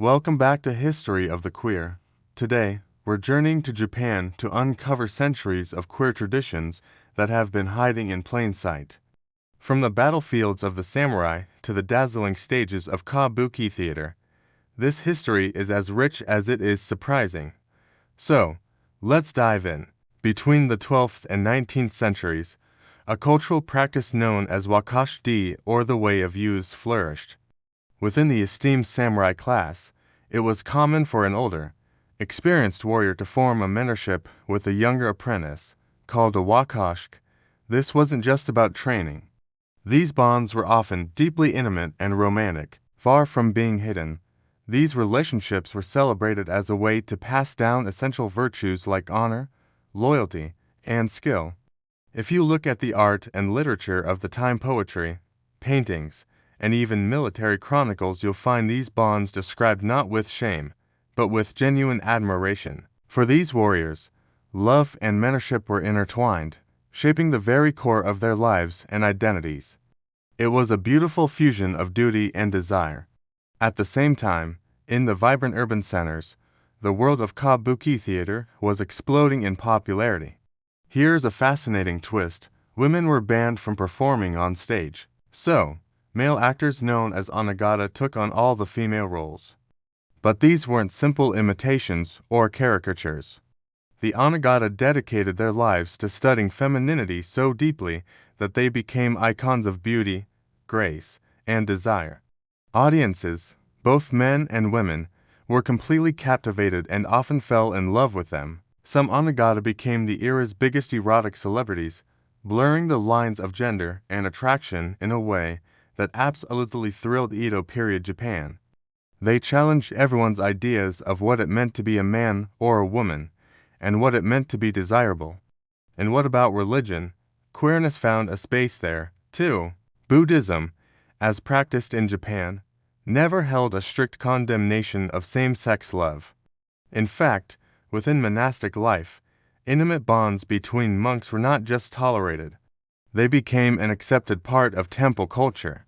Welcome back to History of the Queer. Today, we're journeying to Japan to uncover centuries of queer traditions that have been hiding in plain sight. From the battlefields of the samurai to the dazzling stages of Kabuki theater, this history is as rich as it is surprising. So, let's dive in. Between the 12th and 19th centuries, a cultural practice known as wakashū-dō, or the way of use, flourished. Within the esteemed samurai class, it was common for an older, experienced warrior to form a mentorship with a younger apprentice, called a wakashū. This wasn't just about training. These bonds were often deeply intimate and romantic. Far from being hidden, these relationships were celebrated as a way to pass down essential virtues like honor, loyalty, and skill. If you look at the art and literature of the time, poetry, paintings, and even military chronicles, you'll find these bonds described not with shame, but with genuine admiration. For these warriors, love and mentorship were intertwined, shaping the very core of their lives and identities. It was a beautiful fusion of duty and desire. At the same time, in the vibrant urban centers, the world of Kabuki theater was exploding in popularity. Here's a fascinating twist: women were banned from performing on stage. So, male actors known as onnagata took on all the female roles. But these weren't simple imitations or caricatures. The onnagata dedicated their lives to studying femininity so deeply that they became icons of beauty, grace, and desire. Audiences, both men and women, were completely captivated and often fell in love with them. Some onnagata became the era's biggest erotic celebrities, blurring the lines of gender and attraction in a way that absolutely thrilled Edo period Japan. They challenged everyone's ideas of what it meant to be a man or a woman, and what it meant to be desirable. And what about religion? Queerness found a space there, too. Buddhism, as practiced in Japan, never held a strict condemnation of same-sex love. In fact, within monastic life, intimate bonds between monks were not just tolerated. They became an accepted part of temple culture.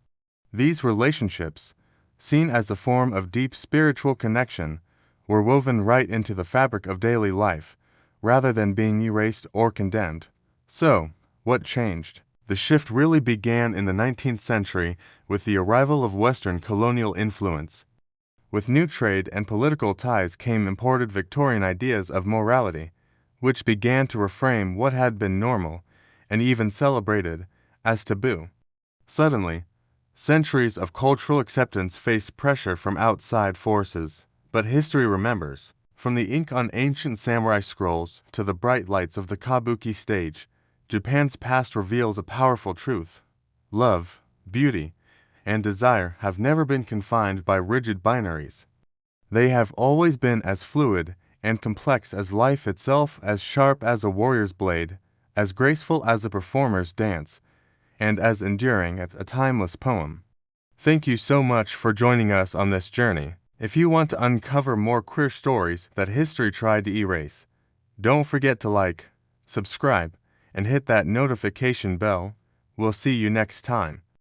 These relationships, seen as a form of deep spiritual connection, were woven right into the fabric of daily life, rather than being erased or condemned. So, what changed? The shift really began in the 19th century with the arrival of Western colonial influence. With new trade and political ties came imported Victorian ideas of morality, which began to reframe what had been normal, and even celebrated, as taboo. Suddenly, centuries of cultural acceptance faced pressure from outside forces. But history remembers. From the ink on ancient samurai scrolls to the bright lights of the Kabuki stage, Japan's past reveals a powerful truth. Love, beauty, and desire have never been confined by rigid binaries. They have always been as fluid and complex as life itself, as sharp as a warrior's blade, as graceful as a performer's dance, and as enduring as a timeless poem. Thank you so much for joining us on this journey. If you want to uncover more queer stories that history tried to erase, don't forget to like, subscribe, and hit that notification bell. We'll see you next time.